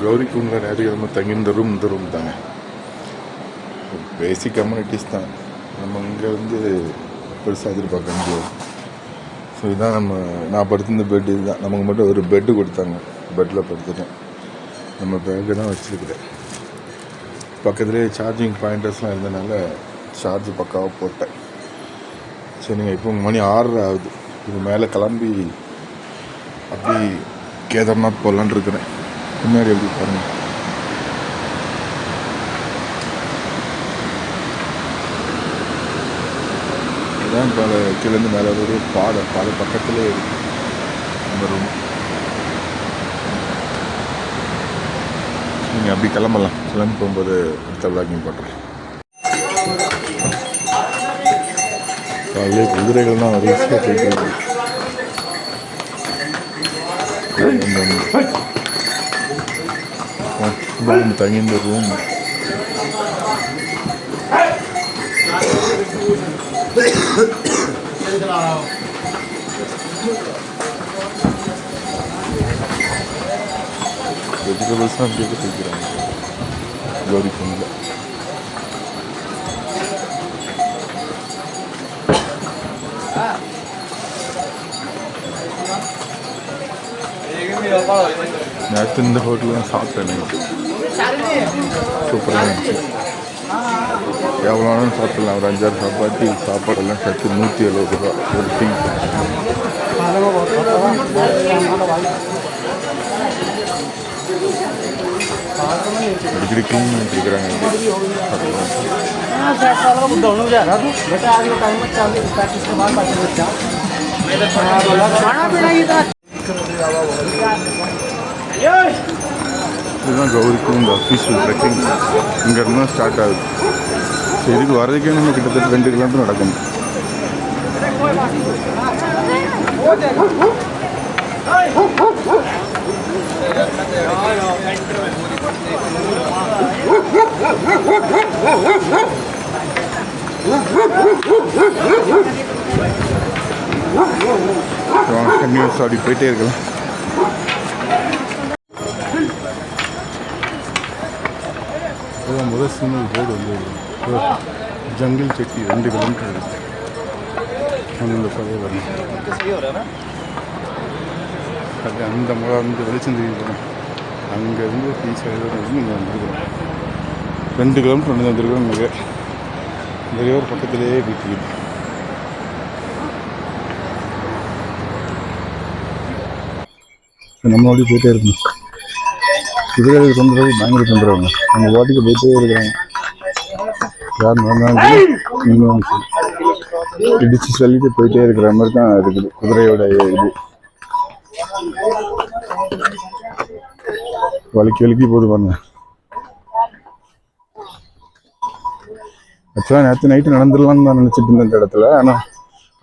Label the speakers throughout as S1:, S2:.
S1: கௌரிக்குண்டில் ஞாயிற்றுக்கிழமை தங்கி இந்த ரூம் தாங்க. பேசிக் கம்யூனிட்டிஸ் தான். நம்ம இங்கே வந்து பெருசாக எதிர்பார்க்க முடியாது. ஸோ இதுதான் நான் படுத்திருந்த பெட்டு. இதுதான் நமக்கு மட்டும் ஒரு பெட்டு கொடுத்தாங்க. பெட்டில் படுத்துட்டேன். நம்ம பேக்கை தான் வச்சுருக்கிறேன். பக்கத்துலேயே சார்ஜிங் பாயிண்டர்ஸ்லாம் இருந்தனால சார்ஜ் பக்காவாக போட்டேன். சரிங்க, இப்போ மணி 6 ஆகுது. இது மேலே கிளம்பி அப்படி கேதார்நாத் போகலான்னு இருக்கிறேன். பின்னாடி எப்படி பாருங்கள். இதுதான் கீழேருந்து மேலே ஒரு பாதை பக்கத்துலேயே இருக்குது அந்த ரூம். நீங்கள் அப்படி கிளம்பலாம். கிளம்பி போகும்போது அடுத்த விளாக்கிங் பண்ணுறேன். காலையிலே குதிரைகள்லாம் வரிசையாக போயிட்டு இருக்கு. தங்கி இந்த ரூம் வெஜிடபிள்ஸ்லாம் அப்படியே தைக்கிறாங்க கௌரிக்குண்டில். நேற்று இந்த ஹோட்டலில் தான் சாப்பிட்டேன். நைட்டு சூப்பராக இருந்துச்சு. எவ்வளோ நாளும் சாப்பிடலாம். ஒரு 5-6 சப்பாத்தி சாப்பாடெல்லாம் சேர்த்து 170 ரூபா ஒரு டீ. அடிக்கடி க்ளீன் பண்ணிட்டு இருக்கிறாங்க. இதுதான் கௌரிக்குண்ட் அஃபீஷியல் ட்ரெக்கிங். இங்கேருந்து தான் ஸ்டார்ட் ஆகுது. ஸோ இதுக்கு வர்றதுக்கே நம்ம கிட்டத்தட்ட 2 கிலோமீட்டர் நடக்கணும். கன்னியூஸ் அப்படி போயிட்டே இருக்கலாம். முதல் சிங்கிள் போர்டு வந்து ஜங்கிள் செட்டி 2 கிலோமீட்டர் இருக்குது. அந்த பழைய வரணும். அது அந்த வந்து வெளிச்சம் தெரிவிக்கணும். அங்கேருந்து டீ சைடு இங்கே வந்துருக்கோம். 2 கிலோமீட்டர் வந்து வந்துருக்கோம். இங்கே இந்த ரிவர் பக்கத்துலேயே போயிட்டு நம்மளோட போயிட்டே இருக்கணும். குதிரைகள் கொண்டுறது பயங்கர பண்ணுறாங்க. நம்ம வாட்டிக்கு போயிட்டே இருக்கிறாங்க. யார் நடந்தாலும் இடிச்சு சொல்லிட்டு போயிட்டே இருக்கிற மாதிரி தான் இருக்குது குதிரையோட இது. வலிக்கி போது பாருங்க. ஆக்சுவலாக நேற்று நைட்டு நடந்துடலான்னு தான் நினச்சிட்டு இருந்தேன் இந்த இடத்துல. ஆனால்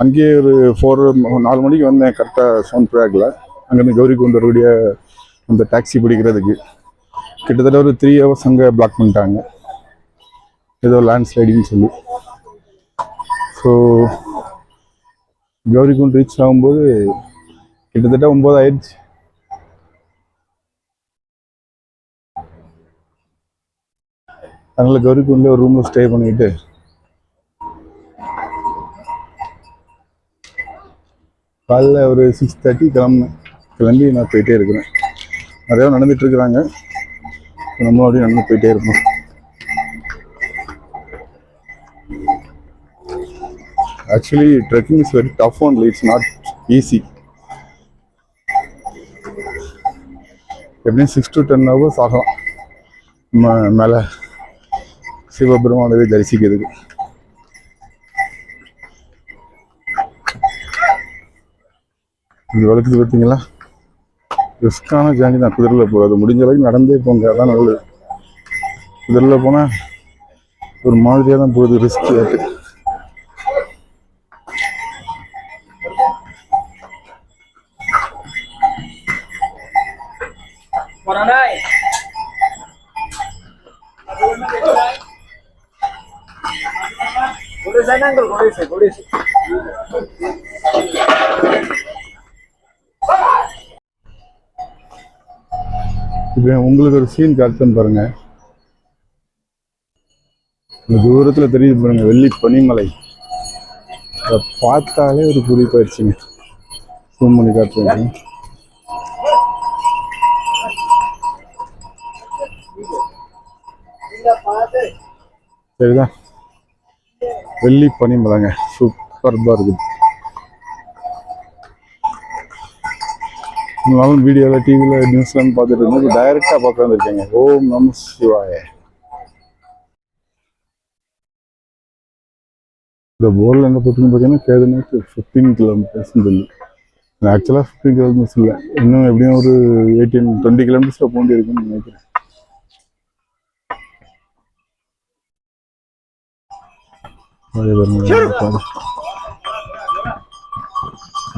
S1: அங்கேயே ஒரு 4 மணிக்கு வந்தேன் கரெக்டாக சவுண்ட் ட்ராக்ல. அங்கேருந்து கௌரிக்குண்ட் வரக்கூடிய அந்த டாக்ஸி பிடிக்கிறதுக்கு கிட்டத்தட்ட ஒரு 3 hours அங்கே பிளாக் பண்ணிட்டாங்க. ஏதோ லேண்ட் ஸ்லைடிங்னு சொல்லி. ஸோ கௌரிக்குண்ட் ரீச் ஆகும்போது கிட்டத்தட்ட 9 ஆயிடுச்சு. அதனால் கௌரிக்குண்டில் ஒரு ரூமில் ஸ்டே பண்ணிக்கிட்டு காலைல ஒரு 6:30 கிளம்பி நான் போயிட்டே இருக்கிறேன். நிறையா நடந்துட்டு இருக்கிறாங்க. நம்மளும் அப்படியே நடந்து போயிட்டே இருப்போம். Actually trekking is very tough only. It's not easy. எப்படியும் 6 to 10 hours ஆகலாம் மேலே சிவபெருமானவை தரிசிக்கிறதுக்கு. இது வளர்க்குது பார்த்தீங்களா? ரிஸ்கான ஜேர்னி தான். குதிரையில் போகாது. முடிஞ்ச அளவுக்கு நடந்தே போங்க, அதான் நல்லது. குதிரையில் போனால் ஒரு மாதிரியாக தான் போகுது, ரிஸ்க் ஆகிட்டு.
S2: இப்போ உங்களுக்கு ஒரு சீன் காட்டுன்னு பாருங்க. இந்த தூரத்துல தெரியுது பாருங்க வெள்ளி பனிமலை. அதை பார்த்தாலே ஒரு குறிப்பாயிடுச்சுங்க. ஜூம் பண்ணி காட்டுறேன். சரிதான், வெள்ளி பனிமலைங்க, சூப்பர்பா இருக்குது. நானும் வீடியோவில் டிவியில் நியூஸ்லாம் பார்த்துட்டு இருந்தேன். இப்போ டைரெக்டாக பார்க்க வந்துருக்கேங்க. ஓம் நம சிவாய. இந்த போர்டில் என்ன போட்டுன்னு பார்த்தீங்கன்னா கேதுனாக்கு 15 கிலோமீட்டர்ஸ் சொல்லி. ஆக்சுவலாக 15 கிலோமீட்டர்ஸ் இல்லை, இன்னும் எப்படியும் ஒரு 20 கிலோமீட்டர்ஸில் போண்டி இருக்குன்னு நினைக்கிறேன்.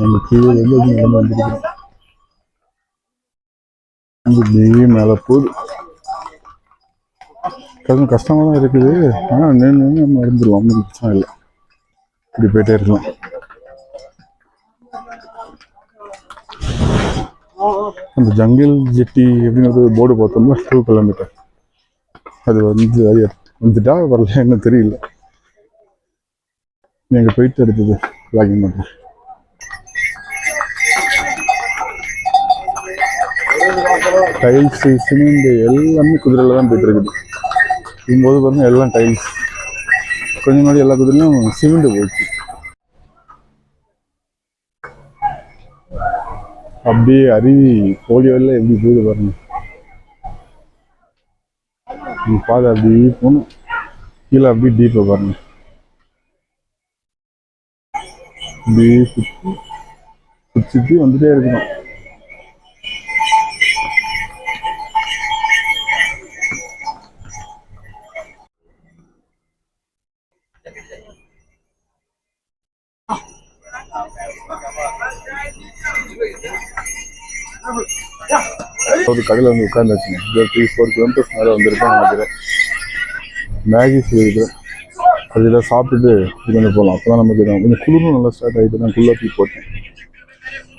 S2: நம்ம கீழே வந்து நடந்து வந்துருக்கோம். மேலே போகுது. கொஞ்சம் கஷ்டமாக தான் இருக்குது, ஆனால் நின்று நம்ம இருந்துருவோம், ஒன்றும் பிரச்சனை இல்லை. இப்படி போயிட்டே இருக்கலாம். அந்த ஜங்கிள் ஜெட்டி அப்படின்னு ஒரு போர்டு பார்த்தோம்னா 2 கிலோமீட்டர். அது வந்துட்டா வரல என்ன தெரியல. நீங்கள் போயிட்டு எடுத்தது லாகிங் பண்ணுறேன். டைல்ஸ் சிமெண்ட் எல்லாமே குதிரையில் தான் போயிட்டு இருக்குது. இருக்கும்போது பாருங்க எல்லாம் டைல்ஸ். கொஞ்சம் முன்னாடி எல்லா குதிரையும் சிமெண்ட் போயிடுச்சு. அப்படியே அருவி போலியோவில் எப்படி போகுது பாருங்க. பாதை அப்படியே போகணும், கீழே அப்படியே டீப்பாக பாருங்க. அப்படியே சுற்றி வந்துட்டே இருக்கணும். ஒரு கடையில் வந்து உட்காந்துச்சுங்க. 3-4 கிலோமீட்டர்ஸ் மேலே வந்திருக்கேன் நினைக்கிறேன். மேகி செய்யுது, அதில் சாப்பிட்டுட்டு இது பண்ணி போகலாம். அப்போ தான் நமக்கு கொஞ்சம் குளிரும் நல்லா ஸ்டார்ட் ஆகிட்டு தான் குள்ளத்தி போட்டேன்.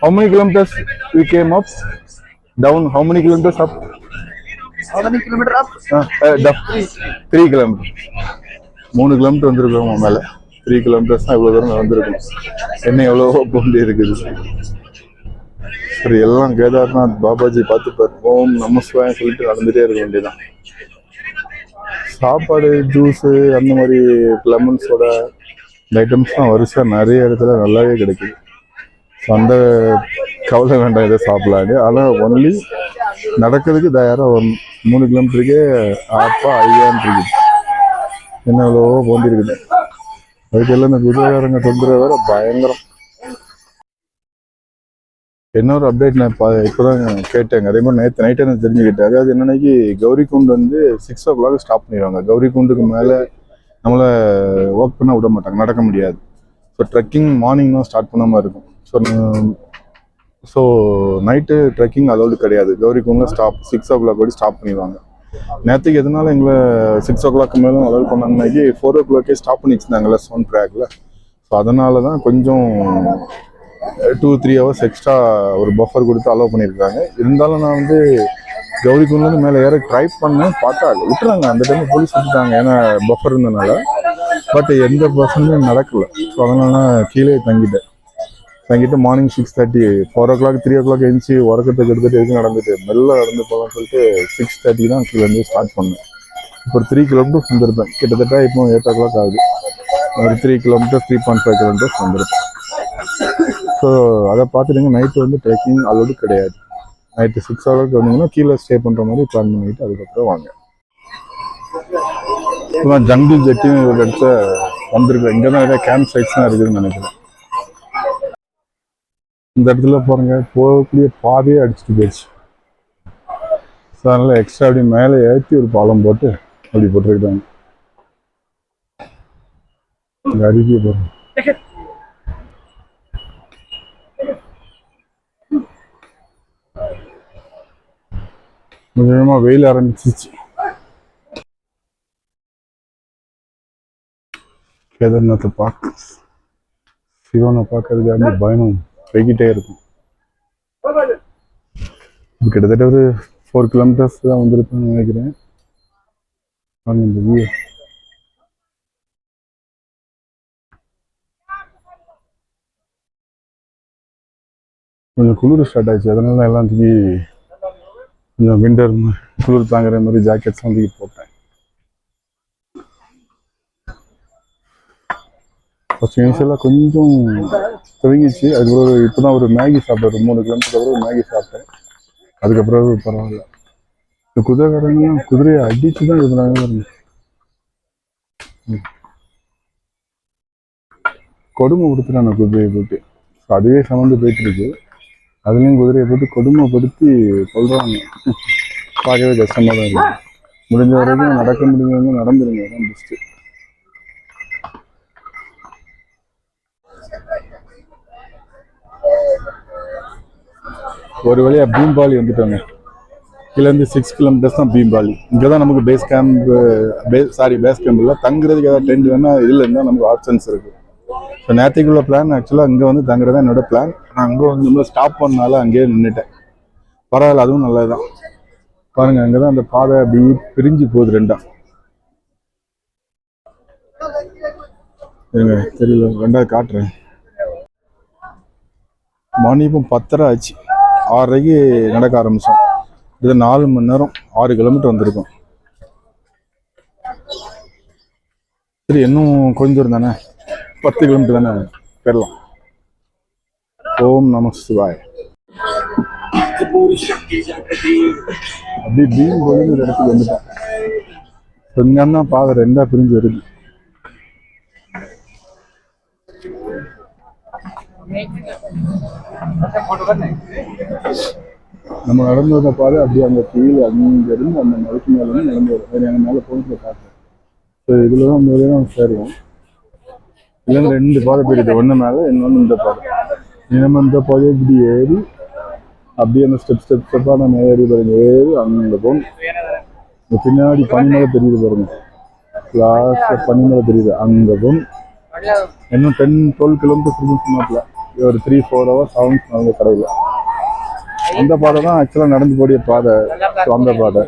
S2: How many kilometers we came up? Down? How many kilometers up?
S3: How many kilometers up?
S2: 3 kilometers. 3 kilometre வந்திருக்கோம் மேலே. 3 கிலோமீட்டர்ஸ் தான் இவ்வளோ தூரம் வந்திருக்கோம். என்ன எவ்வளவோ போண்டி இருக்குது. சரி, எல்லாம் கேதார்நாத் பாபாஜி பார்த்துப்பார். ஓம் நம சிவாயம் சொல்லிட்டு நடந்துகிட்டே இருக்க வேண்டியதான். சாப்பாடு, ஜூஸு, அந்த மாதிரி லெமன் சோடா இந்த ஐட்டம்ஸ்லாம் வரிசையாக நிறைய இடத்துல நல்லாவே கிடைக்குது. ஸோ அந்த கவலை வேண்டாம், இதை சாப்பிடலாது. ஆனால் ஒன்லி நடக்கிறதுக்கு தயாராக வரணும். 3 கிலோமீட்டருக்கே அப்பா ஐயான்னு இருக்குது. என்ன எவ்வளவோ போண்டி இருக்குது. அதுக்கெல்லாம் இந்த குதிரைக்காரங்க தொந்தரவு வேற பயங்கரம். இன்னொரு அப்டேட் நான் இப்போதான் கேட்டேங்க. அதே மாதிரி நேற்று நைட்டே நான் தெரிஞ்சுக்கிட்டேன். அதாவது என்னன்னைக்கு கௌரிகுண்ட் வந்து 6 o'clock ஸ்டாப் பண்ணிடுவாங்க. கௌரிகுண்டுக்கு மேலே நம்மளை ஒர்க் பண்ண விட மாட்டாங்க, நடக்க முடியாது. ஸோ ட்ரெக்கிங் மார்னிங் தான் ஸ்டார்ட் பண்ண மாதிரி இருக்கும். ஸோ நைட்டு ட்ரெக்கிங் அலௌடு கிடையாது. கௌரிகுண்டில் 6 o'clock வரை ஸ்டாப் பண்ணிடுவாங்க. நேற்றுக்கு எதனால எங்களை 6 o'clock மேலே அலௌட் பண்ணாங்கன்னாக்கி 4 o'clock ஸ்டாப் பண்ணி வச்சுருந்தாங்கல்ல சோன் ட்ராக்ல. ஸோ அதனால தான் கொஞ்சம் 2-3 hours எக்ஸ்ட்ரா ஒரு பஃபர் கொடுத்து அலோவ் பண்ணியிருக்காங்க. இருந்தாலும் நான் வந்து கௌரிகுண்ட்லேருந்து மேலே ஏற ட்ரை பண்ணேன், பார்த்தா விட்டுறாங்க. அந்த டைம் போலீஸ் விட்டுட்டாங்க, ஏன்னா பஃபர் இருந்ததுனால. பட் எந்த பர்சனுமே நடக்கலை. ஸோ அதனால நான் கீழே தங்கிட்டு மார்னிங் 6:30 4 o'clock 3 o'clock எழுந்துச்சி உறக்கத்துக்கு எடுத்துகிட்டு எதுவும் நடந்துட்டு மெல்ல நடந்து போகலான்னு சொல்லிட்டு 6:30 தான் கீழேருந்து ஸ்டார்ட் பண்ணேன். இப்போ ஒரு 3 கிலோமீட்டர்ஸ் வந்திருப்பேன். கிட்டத்தட்ட இப்போ 8 o'clock ஆகுது. ஒரு 3 கிலோமீட்டர்ஸ் 3.5 கிலோமீட்டர்ஸ் வந்திருப்பேன். ஸோ அதை பார்த்துட்டுங்க. நைட்டு வந்து ட்ரெக்கிங் அலோடு கிடையாது. நைட்டு 6 o'clock வந்தீங்கன்னா கீழே ஸ்டே பண்ணுற மாதிரி பிளான் பண்ணிட்டு அதுக்கப்புறம் வாங்க. இப்போ ஜங்கிள் ஜெட்டின்னு ஒரு இடத்த வந்திருக்கேன். இங்கே தான் நிறைய கேம்ப் சைட்ஸ்லாம் இருக்குதுன்னு நினைக்கிறேன். இந்த இடத்துல பாருங்க, போகக்கூடிய பாதையே அடிச்சுட்டு போயிடுச்சு. ஸோ அதனால் எக்ஸ்ட்ரா அப்படி மேலே ஏற்றி ஒரு பாலம் போட்டு அப்படி போட்டுருக்காங்க. இங்கே அருகே பாருங்க. கொஞ்சமாக வெயில் ஆரம்பிச்சிச்சு. கேதார்நாத்தை சிவனை பார்க்கறதுக்காக பயணம் போய்கிட்டே இருக்கும். கிட்டத்தட்ட ஒரு 4 கிலோமீட்டர்ஸ் தான் வந்திருப்பேன்னு நினைக்கிறேன். இந்த வியூ கொஞ்சம் குளிர் ஸ்டார்ட் ஆயிடுச்சு, அதனால எல்லாம் தூக்கி கொஞ்சம் விண்டர் குளிர் தாங்குற மாதிரி ஜாக்கெட்ஸ்லாம் தூக்கி போட்டேன். ஃபர்ஸ்ட் இனிஷியலாக கொஞ்சம் துவங்கிச்சு. அதுக்கப்புறம் இப்போ தான் ஒரு மேகி சாப்பிட்டேன். 3 கிலோமீட்டருக்கு அப்புறம் மேகி சாப்பிட்டேன். அதுக்கப்புறம் பரவாயில்ல. இந்த குதிரைக்காரங்க குதிரையை அடிச்சு தான் இருக்கிறாங்க. கொடுமை கொடுத்துட்டாங்க குதிரையை போட்டு. அதுவே சமந்து போயிட்டு இருக்கு. அதுலேயும் குதிரையை போட்டு கொடுமைப்படுத்தி சொல்கிறாங்க. பார்க்கவே கஷ்டமாக தான் இருக்குது. முடிஞ்ச வரைக்கும் நடக்க முடிஞ்சவங்க நடந்துருங்க, தான் பெஸ்ட்டு. ஒரு வழியாக பீம்பாலி வந்துட்டோங்க. கீழேருந்து 6 கிலோமீட்டர்ஸ் தான் பீம்பாலி. இங்கே தான் நமக்கு பேஸ் கேம்ப் இல்லை, தங்குறதுக்கு ஏதாவது டென்ட் வேணால் இதில் இருந்தால் நமக்கு ஆப்ஷன்ஸ் இருக்குது. ஸோ நேற்றுக்குள்ள பிளான் ஆக்சுவலாக இங்கே வந்து தங்குறது தான் என்னோட பிளான். நான் அங்கே வந்து நம்மளை ஸ்டாப் பண்ணனால அங்கேயே நின்றுட்டேன். பரவாயில்ல, அதுவும் நல்லது தான். பாருங்கள், அங்கே தான் அந்த பாதை அப்படி பிரிஞ்சு போகுது ரெண்டா. இருங்க, தெரியல, ரெண்டாவது காட்டுறேன். மணி இப்போ 10:30 ஆச்சு. 6:30க்கு நடக்க ஆரம்பித்தோம். இது 4 மணி நேரம் 6 கிலோமீட்டர் வந்திருக்கோம். சரி, இன்னும் கொஞ்சம் தூரம் தானே, 10 கிலோமீட்டர் தானே பெறலாம். ஓம் நம சிவாய். அப்படி பீம் கோயில் ஒரு இடத்துக்கு வந்துட்டோம். இங்கே தான் பாதை ரெண்டா பிரிஞ்சு வருது. நம்ம நடந்து வந்த பாதை அப்படியே அந்த கீழே அங்கிருந்து அந்த மலைக்கு மேலே வந்து நடந்து வரும். எங்கள் மேலே போனதுல பார்த்தேன். ஸோ இதில் தான் முதல்ல நம்ம சேருவோம். இல்லைங்க, 2 பாதை போயிடுது. ஒன்று மேலே, இன்னொன்று இந்த பாதை. நம்ம இந்த பாதையை இப்படி ஏறி அப்படியே அந்த ஸ்டெப்பாக நம்ம ஏறி பாருங்க. ஏறி அங்கே போகணும். இந்த பின்னாடி பனிமலை தெரியுது பாருங்க. லாஸ்ட்டில் பனிமலை தெரியுது, அங்கே போகணும். இன்னும் 10-12 கிலோமீட்டர் சொன்னாப்புல. ஒரு 3-4 ஹவர்ஸ் ஆகும் அவங்க கடையில். அந்த பாதை தான் ஆக்சுவலாக நடந்து போடிய பாதை. ஸோ அந்த பாதை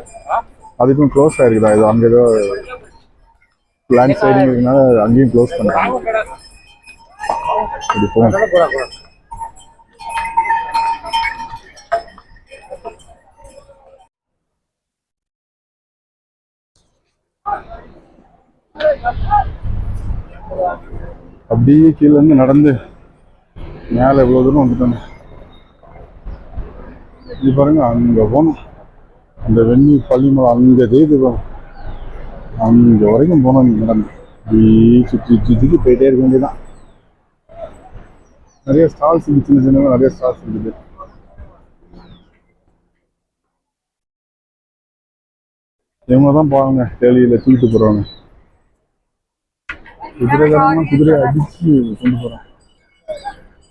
S2: அதுக்கும் க்ளோஸ் ஆகிருக்குதா, இது அங்கே ஏதோ பிளான் சைடுங்கிறதுனால அங்கேயும் க்ளோஸ் பண்ணுறாங்க. இப்படி போகணும். அப்படியே கீழே இருந்து நடந்து மேலே எவ்வளோ தூரம் வந்துட்டாங்க. இது பாருங்க, அங்கே போனோம். அந்த வெண்ணி பள்ளிமலை அங்கே தெரியுது, அங்கே வரைக்கும் போனோம். நீங்கள் நடந்து அப்படியே சுற்றி போயிட்டே இருக்க வேண்டியதான். நிறைய ஸ்டால்ஸ் இருக்குது, சின்ன சின்ன நிறைய ஸ்டால்ஸ் இருக்குது. இவங்க தான் பாருங்க டெல்லியில் தூக்கிட்டு போகிறவங்க. குதிரையை அடிச்சு கொண்டு போகிறோம்.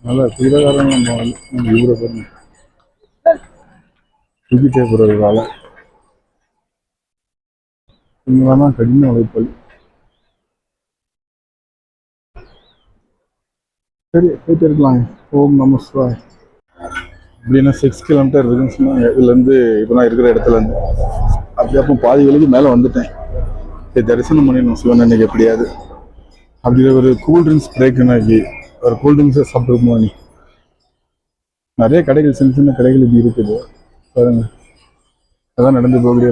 S2: நல்லா குதிரைக்காரங்க நம்ம இவரை பாருங்க தூக்கிட்டே போகிறது வேலை. இவங்களாம் கடின உழைப்பல். சரி, போயிட்டு இருக்கலாங்க. ஓம் நம சிவாய். இப்படின்னா 6 கிலோமீட்டர் இருக்குன்னு சொன்னாங்க. இதுலேருந்து இப்போ நான் இருக்கிற இடத்துலேருந்து அப்படி அப்போ பாதி வழிக்கு மேலே வந்துட்டேன். சரி, தரிசனம் பண்ணிடணும் சிவன் அன்னைக்கு எப்படியாது. அப்படி ஒரு கூல்ட்ரிங்க்ஸ் பிரேக் இன்னைக்கு. ஒரு கூல்ட்ரிங்க்ஸை சாப்பிட்டுருப்போம். நீ நிறைய கடைகள், சின்ன சின்ன கடைகள் இப்படி இருக்குது பாருங்க. அதான் நடந்து போகக்கூடிய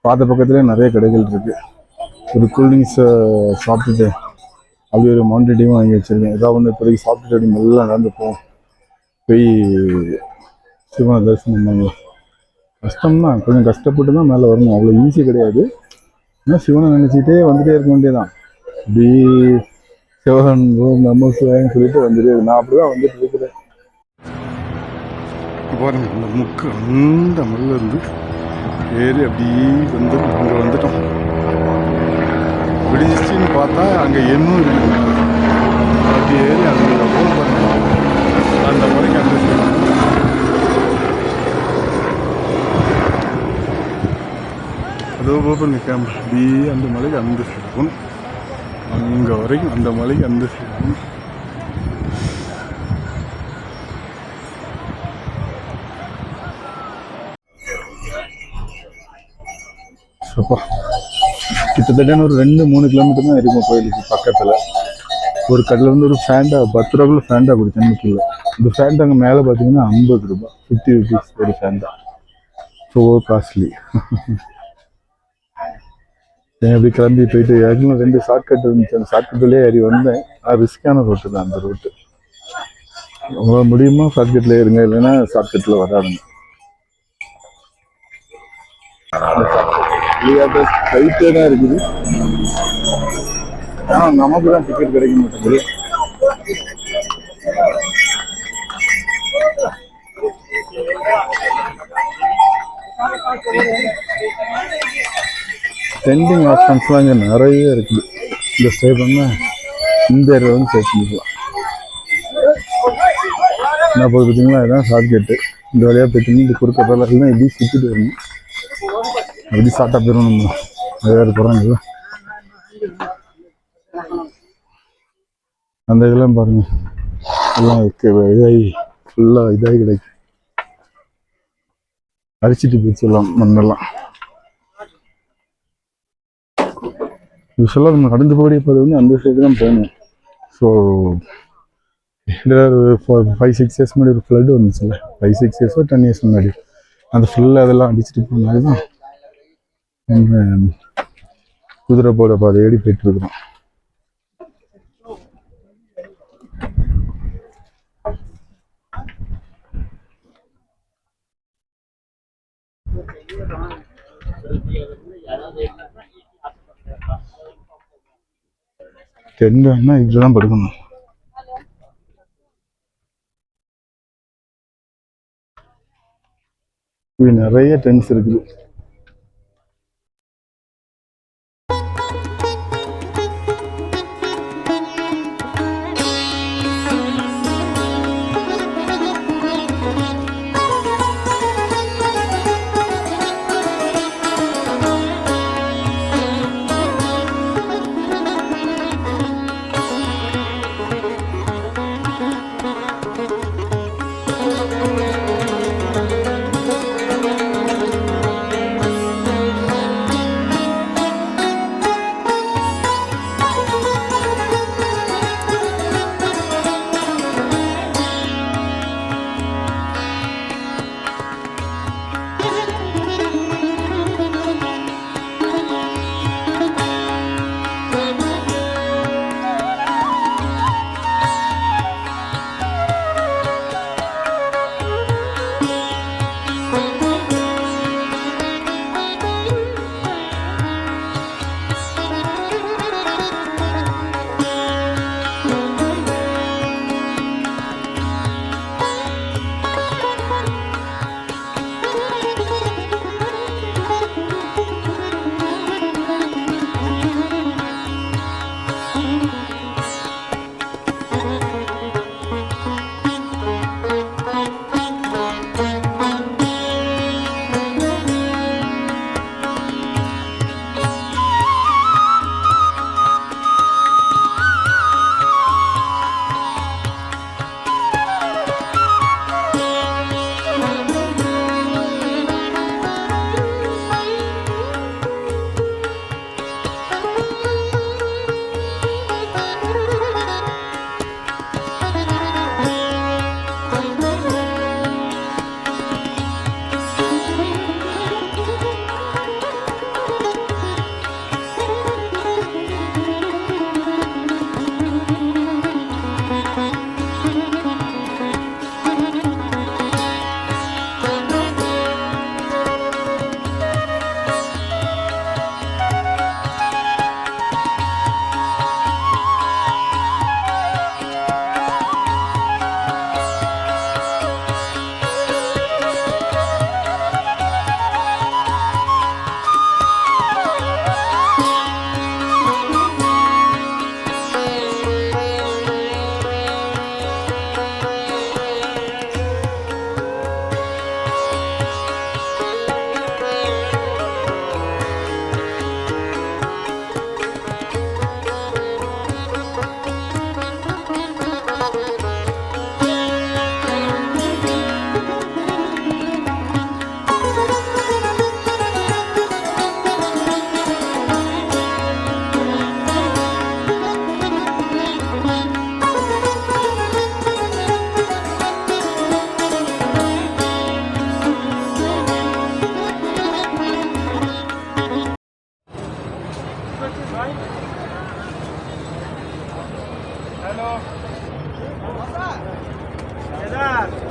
S2: பாதை பக்கத்துலேயே நிறைய கடைகள் இருக்குது. ஒரு கூல்ட்ரிங்க்ஸை சாப்பிட்டுட்டு அப்படி ஒரு மவுண்டன் டீயும் வாங்கி வச்சுருக்கேன். ஏதாவது ஒன்று இப்போதைக்கு சாப்பிட்டுட்டு அப்படி நல்லா நடந்து போய் சிவனை தரிசனம் பண்ணி. கஷ்டம்தான், கொஞ்சம் கஷ்டப்பட்டு தான் மேலே வரணும். அவ்வளோ ஈஸி கிடையாது. ஆனால் சிவனை நினச்சிக்கிட்டே வந்துகிட்டே இருக்க வேண்டியதான். அப்படி சிவன் நம்ம சிவன்னு சொல்லிட்டு வந்துட்டு நான் அப்படி தான் வந்துட்டு இருக்கிறேன். பாருங்க, அந்த முக்கு அந்த மல்ல இருந்து ஏறி அப்படியே வந்து அங்கே வந்துட்டோம். விடிஞ்சிச்சின்னு பார்த்தா அங்கே இன்னும் இருக்குது. அப்படி ஏறி அங்கே போக பாருங்க, அந்த மலைக்கு அந்த சைடு அதோ போக நிற்காம அப்படியே அந்த மலைக்கு அந்த சைடு போகணும். அங்கே வரைக்கும் அந்த மலைக்கு அந்த சைடு போகணும். அப்பா கிட்டத்தட்ட ஒரு 2-3 கிலோமீட்டர் தான் இருக்கும் கோயிலுக்கு பக்கத்தில். ஒரு கடையில் வந்து ஒரு ஃபேண்டா 10 ரூபாய்க்குள்ள ஃபேண்டா குடிச்சேன் கிலோ. இந்த ஃபேண்டா அங்கே மேலே பார்த்தீங்கன்னா 50 ரூபாய், 50 ருபீஸ் ஒரு ஃபேண்டா. So costly. அப்படி கிளம்பி போயிட்டு ஏற்கனவே 2 ஷார்ட்கட் இருந்துச்சு. அந்த ஷார்ட்கட்லேயே ஏறி வந்தேன். ரிஸ்கான ரோட்டு தான் அந்த ரோட்டு. உங்களால் முடியுமா ஷார்ட்கட்டில் இருங்க, இல்லைன்னா ஷார்ட்கட்டில் வராதுங்க. கைட்டே தான் இருக்குது. ஆனால் நமக்கு தான் டிக்கெட் கிடைக்க மாட்டேங்குது. ட்ரெண்டிங் ஆப்ஷன்ஸ்லாம் இங்கே நிறைய இருக்குது. இந்த ஸ்டே பண்ணால் இந்த ஏரியா வந்து ஸ்டே பண்ணிக்கலாம். என்ன போது பார்த்தீங்களா, இதுதான் ஷார்ட்கட்டு. இந்த வழியாக போயிட்டு இந்த குறுக்க பரவாயில்ல இப்படி சுற்றிட்டு வரணும். எப்படி ஷார்ட்டாக போயிடும். நம்ம வேறு போகிறாங்கல்ல அந்த இதெல்லாம் பாருங்க, எல்லாம் இதாகி ஃபுல்லாக இதாகி கிடைக்கும். அரிச்சிட்டு போயிடுச்சுலாம் மண்ணெல்லாம். யூஸ்வலாக நம்ம நடந்து போகக்கூடிய போது வந்து அந்த சைடு தான் போகணும். ஸோ ஒரு 5-6 இயர்ஸ் முன்னாடி ஒரு ஃப்ளட் வந்துச்சுல்ல, 5-6 இயர்ஸோ 10 இயர்ஸ் முன்னாடி, அந்த ஃபுல்லாக அதெல்லாம் அடிச்சுட்டு போனாலே தான் நம்ம குதிரை போட பாதை ஏறி போயிட்டுருக்குறோம். டென்ட்னா இப்படி தான் படுக்கணும். இது நிறைய டென்ட்ஸ் இருக்குது.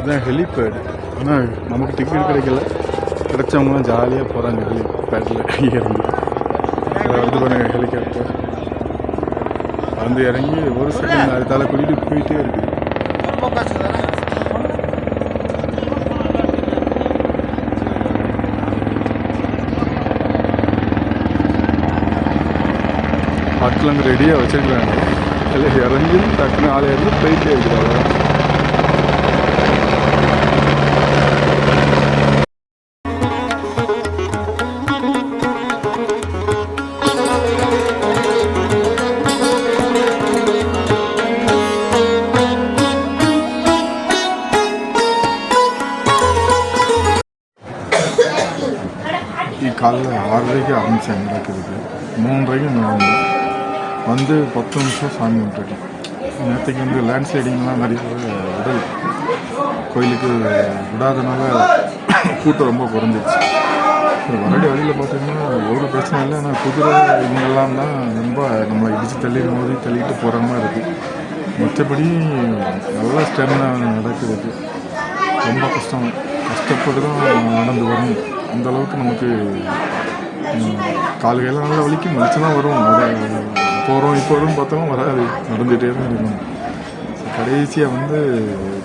S2: இதுதான் ஹெலிபேடு. ஆனால் நமக்கு டிக்கெட் கிடைக்கல, கிடைச்சவங்களாம் ஜாலியாக போகிறாங்க ஹெலிபேடில் இறங்கி. இது பாருங்க ஹெலிகாப்டர் வந்து இறங்கி ஒரு செகண்ட் அது தலை கூட்டிகிட்டு போயிட்டே இருக்குது. ஆட்கள் அங்கே ரெடியாக வச்சுருக்காங்க, அதில் இறங்கி டக்குன்னு ஆளை இறங்கி போயிட்டே இருக்கிறாங்க. காலைல 6:30 ஆரம்பித்தாங்க நடக்கிறதுக்கு, 3:30 நான் வந்து 10 நிமிஷம் சாமி கும்பிட்டுருக்கேன். நேற்றுக்கு வந்து லேண்ட்ஸ்லைடிங்லாம் நிறைய உடல் கோயிலுக்கு விடாதனால கூட்டம் ரொம்ப குறைஞ்சிருச்சு. மறுபடியும் வழியில் பார்த்தீங்கன்னா ஒரு பிரச்சனை இல்லை, ஆனால் குதிரை இவங்கெல்லாம் தான் ரொம்ப நம்மளை இடித்து தள்ளிட்டு போகிற மாதிரி இருக்குது. மற்றபடி நல்லா ஸ்டெமினா நடக்குது. ரொம்ப கஷ்டப்பட்டு தான் நடந்து வரணும். அந்தளவுக்கு நமக்கு கால்கையில் நல்லா வலிக்கும், வலிச்சுலாம் வரும். போகிறோம் இப்போ வரும் பார்த்தாலும் வராது, நடந்துகிட்டே தான் இருக்கணும். கடைசியாக வந்து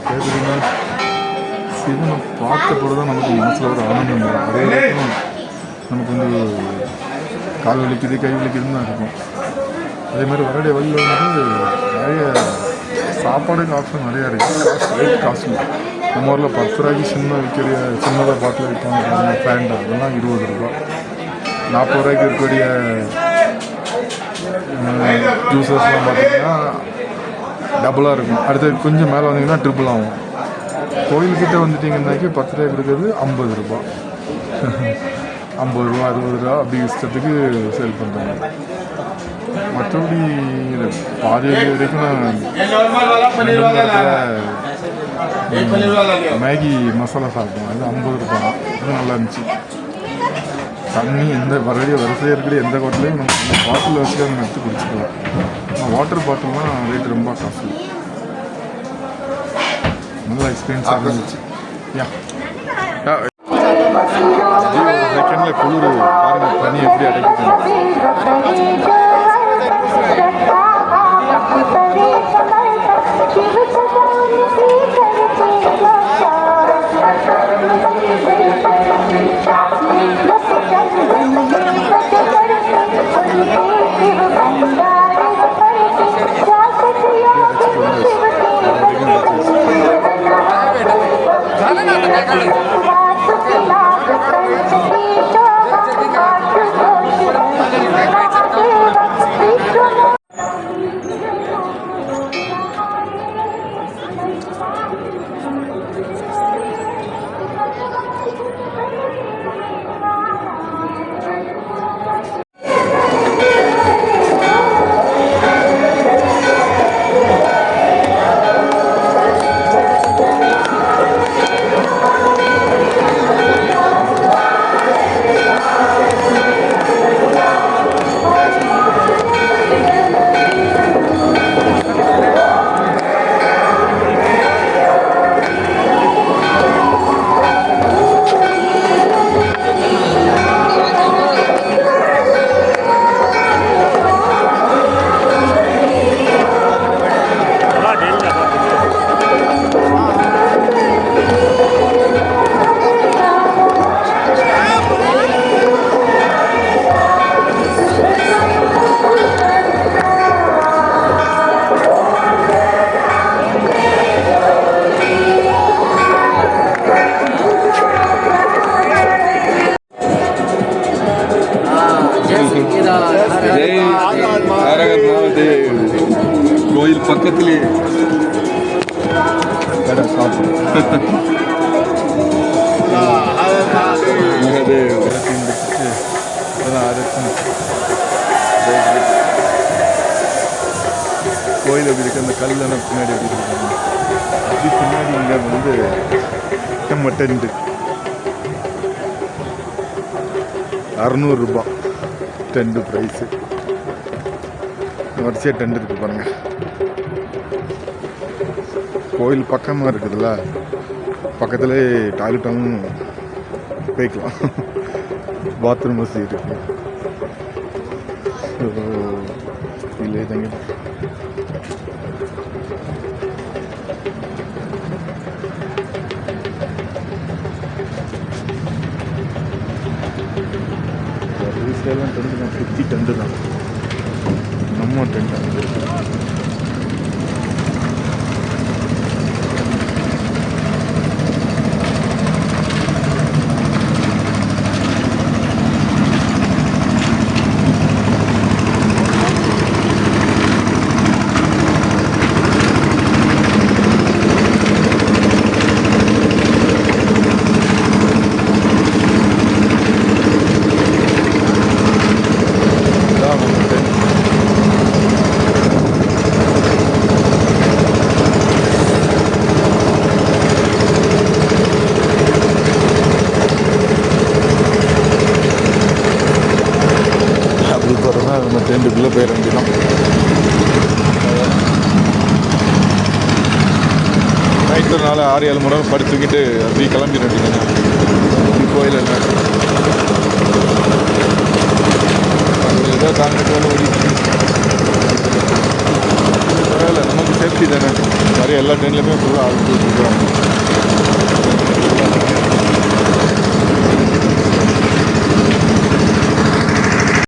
S2: கேட்குறீங்கன்னா சிவனை பார்த்தப்போ தான் நமக்கு மனசில் ஒரு ஆனந்தம் வரும். அதே நேரத்தில் நமக்கு வந்து கால் வலிக்குது கை வலிக்குதுன்னு தான் இருக்கும். அதே மாதிரி வரடைய வழியில் வந்து நிறைய சாப்பாடுக்கு ஆப்ஷன் நிறையா இருக்குது. காஸ்ட்லி நம்ம ஊரில் 10 ரூபாய்க்கு சின்னதாக பாட்டில் விற்பாங்க ஃபேண்டா, அதெல்லாம் 20 ரூபா. 40 ரூபாய்க்கு இருக்கக்கூடிய ஜூஸஸ்லாம் பார்த்தீங்கன்னா டபுளாக இருக்கும். அடுத்து கொஞ்சம் மேலே வந்தீங்கன்னா ட்ரிபிள் ஆகும். கோயில்கிட்ட வந்துட்டிங்கன்னாக்கி 10 ரூபாய்க்கு இருக்கிறது 50 ரூபா, 50 ரூபா 60 ரூபா அப்படி இஷ்டத்துக்கு சேல் பண்ணுறாங்க. மற்றபடி பாதி வரைக்கும் நான் மேகி மசாலா சாப்பிட்டேன், அது 50 ரூபா. அது நல்லா இருந்துச்சு. தண்ணி எந்த வரிசையாக இருக்கிற எந்த ஹோட்டலையும் நம்ம பாட்டில் வச்சு நம்ம எடுத்து குடிச்சிக்கலாம். வாட்டர் பாட்டில்லாம் ரேட் ரொம்ப காஸ்ட்லி. நல்லா எக்ஸ்பீரியன்ஸாக இருந்துச்சு. செகண்டில் குளிர் பாருங்கள், தண்ணி எப்படி அடைக்குது. கோயில் பக்கத்திலே கடை சாப்பிடும். கோயில் எப்படி இருக்கு, அந்த கல்லெல்லாம் பின்னாடி எப்படி இருக்காங்க. அப்படி பின்னாடி இங்கே வந்து நம்ம டென்ட்டு 600 ரூபா டென்ட்டு ப்ரைஸு. வரிசையாக டென்ட் இருக்குது பாருங்கள். கோயில் பக்கமாக இருக்குதுல்ல, பக்கத்துலேயே டாய்லெட்டும் போய்க்கலாம், பாத்ரூம் வசதி இருக்கு. ஸோ இல்லை தங்க சேலம் டென்ட் தான், 50 டென்ட்டு தான் நம்ம டென்ட் அங்கே இருக்கு. அப்படி போகிறதா நம்ம டென்ட்டுக்குள்ளே போயிட வேண்டியதான். நைட்டு 4-6-7 மணி நேரம் படுத்துக்கிட்டு அப்படி கிளம்பிட வேண்டியதுங்க.